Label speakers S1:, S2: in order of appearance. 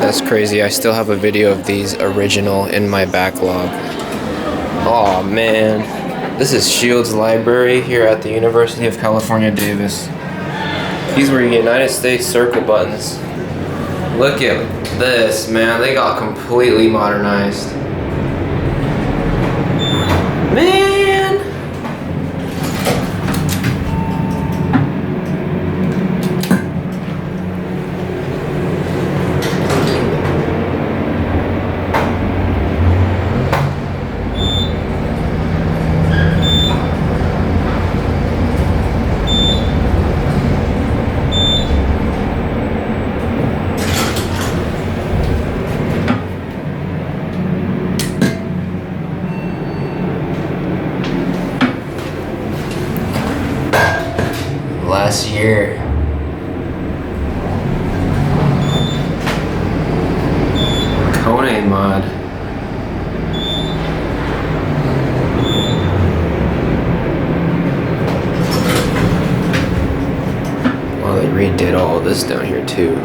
S1: That's crazy. I still have a video of these original in my backlog. Oh man. This is Shields Library here at the University of California, Davis. These were United States circle buttons. Look at this, man. They got completely modernized. Man! Last year. Kone mod. Well, they redid all this down here too.